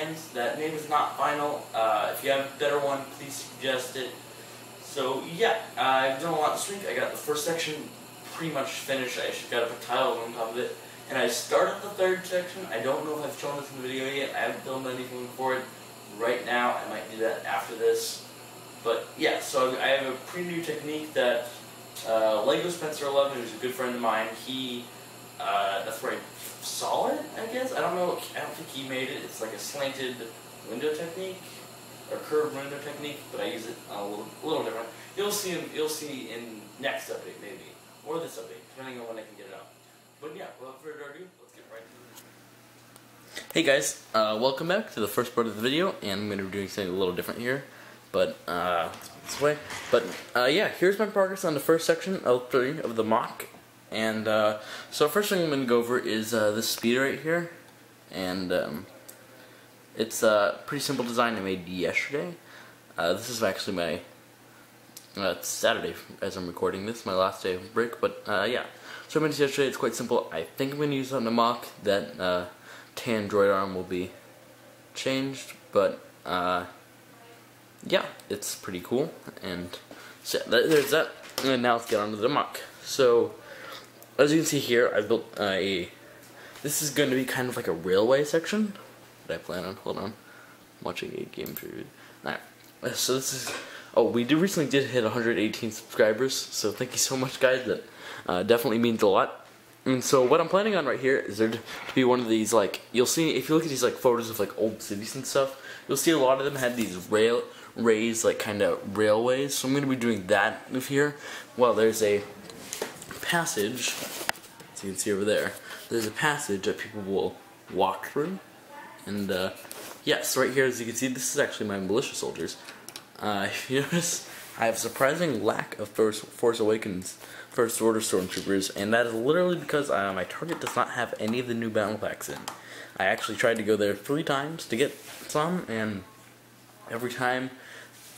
commands. That name is not final. If you have a better one, please suggest it. So yeah, I've done a lot this week. I got the first section pretty much finished. I just got to put tiles on top of it. And I started the third section. I don't know if I've shown this in the video yet. I haven't filmed anything for it right now. I might do that after this. But yeah, so I have a pretty new technique that Lego Spencer 11, who's a good friend of mine, that's where I saw it, I guess. I don't know. I don't think he made it. It's like a slanted window technique, or curved window technique, but I use it a little different. You'll see in next update maybe, or this update, depending on when I can get it out. But yeah, without further ado, let's get right into it. Hey guys, welcome back to the first part of the video, and I'm going to be doing something a little different here, but this way. But yeah, here's my progress on the first section, L3 of the mock. And so first thing I'm going to go over is this speed right here, and it's a pretty simple design I made yesterday. This is actually my it's Saturday as I'm recording this, my last day of break, but yeah. So I made this yesterday. It's quite simple. I think I'm going to use it on the mock. That tan droid arm will be changed, but yeah, it's pretty cool. And so there's that. And now let's get on to the mock. So as you can see here, I built this is going to be kind of like a railway section that I plan on. Hold on, I'm watching a game preview. Alright, so this is. Oh, we recently did hit 118 subscribers, so thank you so much, guys. That definitely means a lot. And so what I'm planning on right here is there to be one of these, like, you'll see, if you look at these like photos of like old cities and stuff, you'll see a lot of them had these raised like kind of railways. So I'm going to be doing that with here. Well, there's a passage, as you can see over there. There's a passage that people will walk through. And yeah, so right here, as you can see, this is actually my militia soldiers. If you notice, I have a surprising lack of Force Awakens First Order Stormtroopers, and that is literally because my target does not have any of the new battle packs in. I actually tried to go there 3 times to get some, and every time,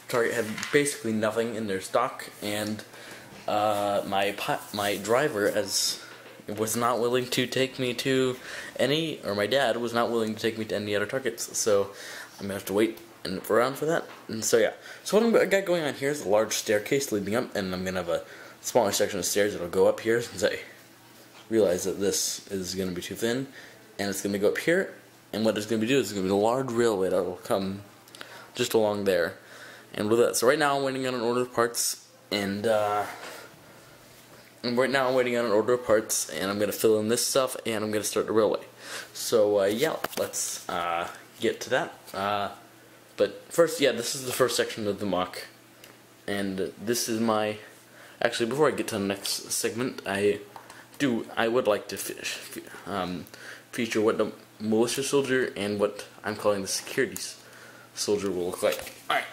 target had basically nothing in their stock, and my driver was not willing to take me to any, or my dad was not willing to take me to any other targets, so I'm gonna have to wait and around for that. And so yeah, so what I got going on here is a large staircase leading up, and I'm gonna have a smaller section of stairs that'll go up here since I realize that this is gonna be too thin, and it's gonna go up here. And what it's gonna be doing is it's gonna be a large railway that will come just along there. And with that, so right now I'm waiting on an order of parts, and I'm gonna fill in this stuff, and I'm gonna start the railway. So yeah, let's get to that. But first, yeah, this is the first section of the mock, and this is my. Actually, before I get to the next segment, I would like to feature what the militia soldier and what I'm calling the security soldier will look like. All right.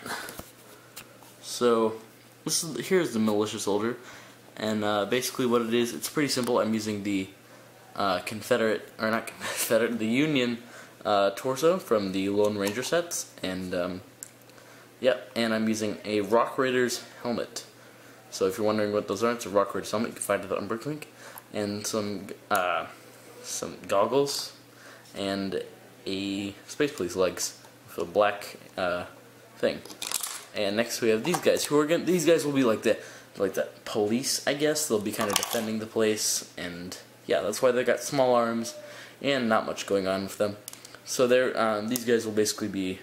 So here's the militia soldier, and basically what it is, it's pretty simple. I'm using the the Union torso from the Lone Ranger sets, and yep, and I'm using a Rock Raiders helmet. So if you're wondering what those are, it's a Rock Raiders helmet. You can find it on Bricklink, and some goggles, and a Space Police legs with a black thing. And next we have these guys, these guys will be like the police, I guess. They'll be kind of defending the place, and yeah, that's why they got small arms and not much going on with them. So these guys will basically be,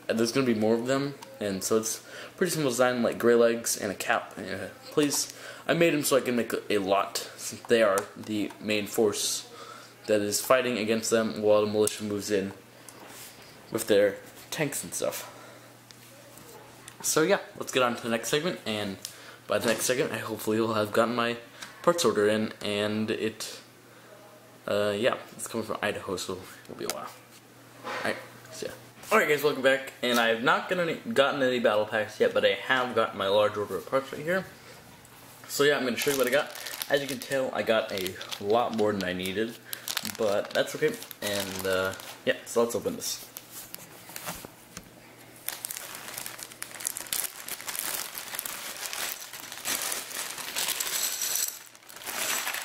there's going to be more of them, and so it's pretty simple design, like gray legs and a cap. Please, I made them so I can make a lot, since they are the main force that is fighting against them while the militia moves in with their tanks and stuff. So yeah, let's get on to the next segment, and by the next segment, I hopefully will have gotten my parts order in, and yeah, it's coming from Idaho, so it'll be a while. Alright, so yeah. Alright guys, welcome back, and I have not gotten any battle packs yet, but I have got my large order of parts right here. So yeah, I'm going to show you what I got. As you can tell, I got a lot more than I needed, but that's okay, and yeah, so let's open this.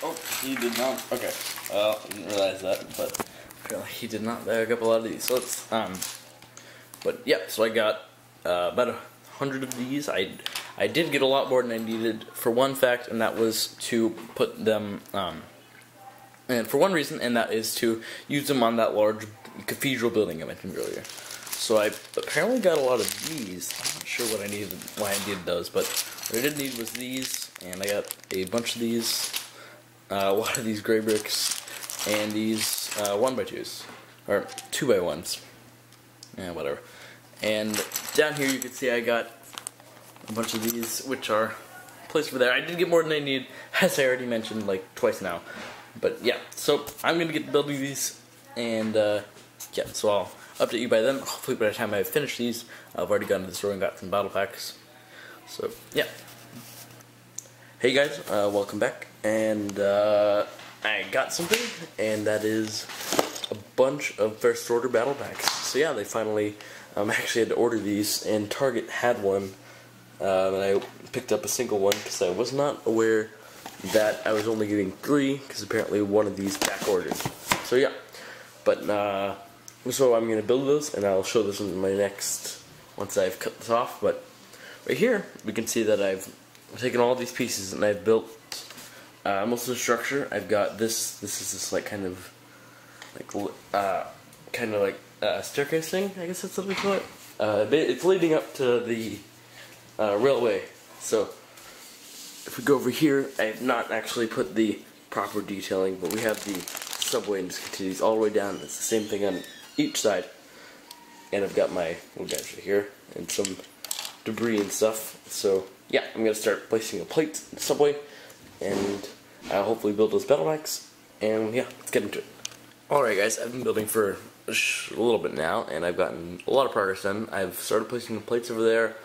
Oh, he did not. Okay. Well, I didn't realize that, but apparently he did not bag up a lot of these. So let's But yeah, so I got about 100 of these. I did get a lot more than I needed for one fact, and that was to put them, and for one reason, and that is to use them on that large cathedral building I mentioned earlier. So I apparently got a lot of these. I'm not sure why I needed those, but what I did need was these, and I got a bunch of these, a lot of these gray bricks, and these 1x2s, or 2x1s, yeah, whatever. And down here you can see I got a bunch of these, which are placed over there. I did get more than I need, as I already mentioned like twice now. But yeah, so I'm gonna get building these, and yeah, so I'll update you by then. Hopefully by the time I finish these, I've already gone to the store and got some battle packs. So yeah. Hey guys, welcome back, and I got something, and that is a bunch of first order battle packs. So yeah, they finally actually had to order these, and Target had one, and I picked up a single one because I was not aware that I was only getting 3, because apparently one of these back ordered. So yeah, but so I'm gonna build those, and I'll show this in my next, once I've cut this off. But right here we can see that I've taken all these pieces and I've built most of the structure. I've got this. This is this like kind of like staircase thing, I guess that's what we call it. It's leading up to the railway. So if we go over here, I have not actually put the proper detailing, but we have the subway and just continues all the way down. It's the same thing on each side. And I've got my little guys right here and some debris and stuff. So yeah, I'm gonna start placing a plate in the subway, and I'll hopefully build those battle packs. And yeah, let's get into it. Alright guys, I've been building for a little bit now, and I've gotten a lot of progress done. I've started placing the plates over there.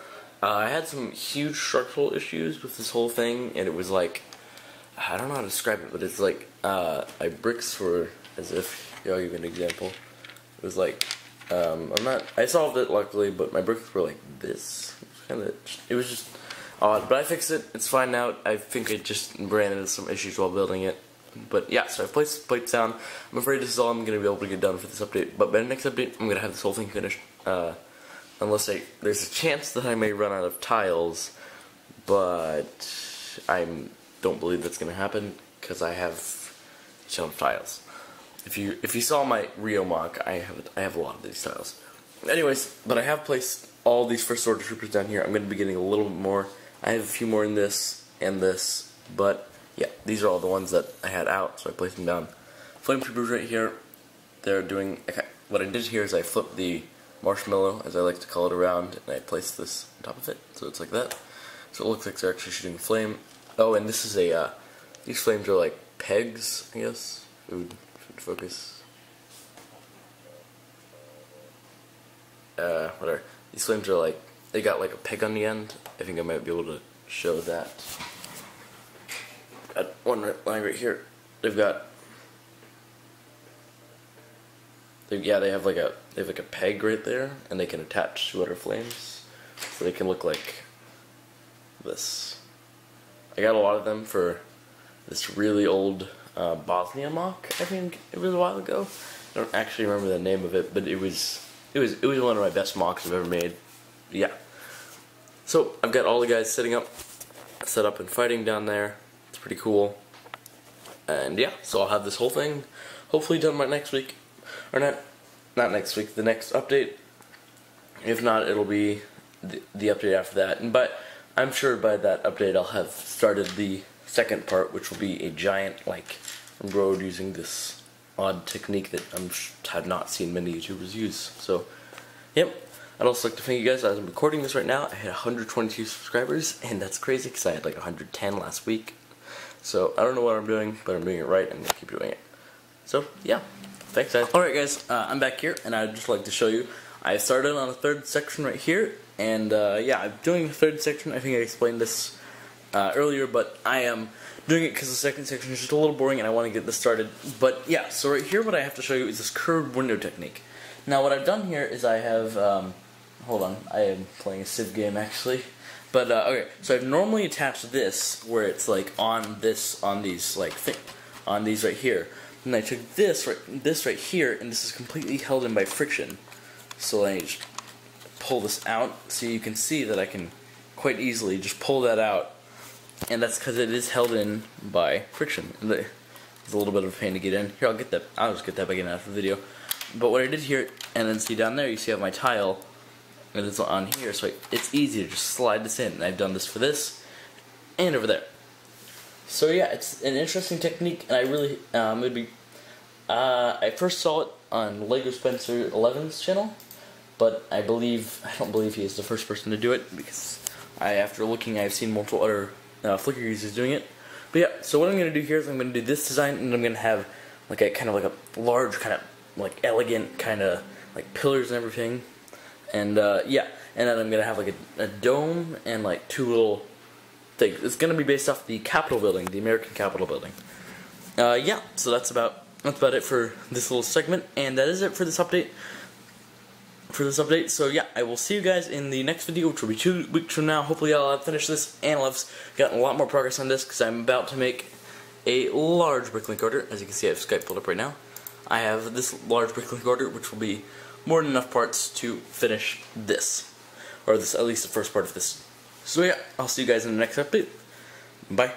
I had some huge structural issues with this whole thing, and it was like, I don't know how to describe it, but it's like, bricks were, as if, I'll give you an example. It was like, I solved it luckily, but my bricks were like this. It was just odd, but I fixed it. It's fine now. I think I just ran into some issues while building it. But yeah, so I've placed the plates down. I'm afraid this is all I'm going to be able to get done for this update. But by the next update, I'm going to have this whole thing finished. Unless there's a chance that I may run out of tiles, but I don't believe that's going to happen because I have some tiles. If you saw my Rio mock, I have a lot of these tiles. Anyways, but I have placed all these first order troopers down here. I'm going to be getting a little bit more. I have a few more in this and this, but yeah, these are all the ones that I had out, so I placed them down. Flame troopers right here. They're doing, okay, what I did here is I flipped the marshmallow, as I like to call it, around, and I placed this on top of it, so it's like that. So it looks like they're actually shooting flame. Oh, and this is these flames are like pegs, I guess. Food focus. Whatever. These flames are like, they got like a peg on the end. I think I might be able to show that. Got one line right here. They have like a peg right there, and they can attach to other flames, so they can look like this. I got a lot of them for this really old Bosnia mock. I think it was a while ago. I don't actually remember the name of it, but it was one of my best mocks I've ever made. Yeah. So I've got all the guys set up and fighting down there. It's pretty cool. And yeah, so I'll have this whole thing hopefully done by next week. Or not next week, the next update. If not, it'll be the update after that. But I'm sure by that update I'll have started the second part, which will be a giant, like, road using this odd technique that I have not seen many YouTubers use. So, yep. I'd also like to thank you guys. As I'm recording this right now, I had 122 subscribers, and that's crazy because I had like 110 last week. So, I don't know what I'm doing, but I'm doing it right, and I'm going to keep doing it. So, yeah. Thanks, guys. Alright, guys, I'm back here, and I'd just like to show you. I started on a third section right here, and yeah, I'm doing the third section. I think I explained this earlier, but I am doing it because the second section is just a little boring, and I want to get this started. But yeah, so right here, what I have to show you is this curved window technique. Now, what I've done here is I have, hold on, I am playing a Civ game, actually. But, okay, so I've normally attached this, where it's like on these, like, on these right here. And I took this right here, and this is completely held in by friction. So I just pull this out so you can see that I can quite easily just pull that out, and that's because it is held in by friction. It's a little bit of a pain to get in. Here, I'll just get that back in after the video. But what I did here, and then see down there, you see I have my tile, and it's on here, so it's easy to just slide this in. And I've done this for this, and over there. So yeah, it's an interesting technique, and I really, I first saw it on Lego Spencer 11's channel, but I don't believe he is the first person to do it, because after looking, I've seen multiple other Flickr users doing it. But yeah, so what I'm going to do here is I'm going to do this design, and I'm going to have like a kind of like a large, kind of like elegant kind of like pillars and everything, and yeah, and then I'm going to have like a dome and like two little things. It's going to be based off the Capitol building, the American Capitol building. Yeah, so that's about it for this little segment, and that is it for this update. So yeah, I will see you guys in the next video, which will be 2 weeks from now. Hopefully I'll have finished this, and I'll have gotten a lot more progress on this, because I'm about to make a large bricklink order. As you can see, I have Skype pulled up right now. I have this large bricklink order, which will be more than enough parts to finish this, or at least the first part of this. So yeah, I'll see you guys in the next update. Bye.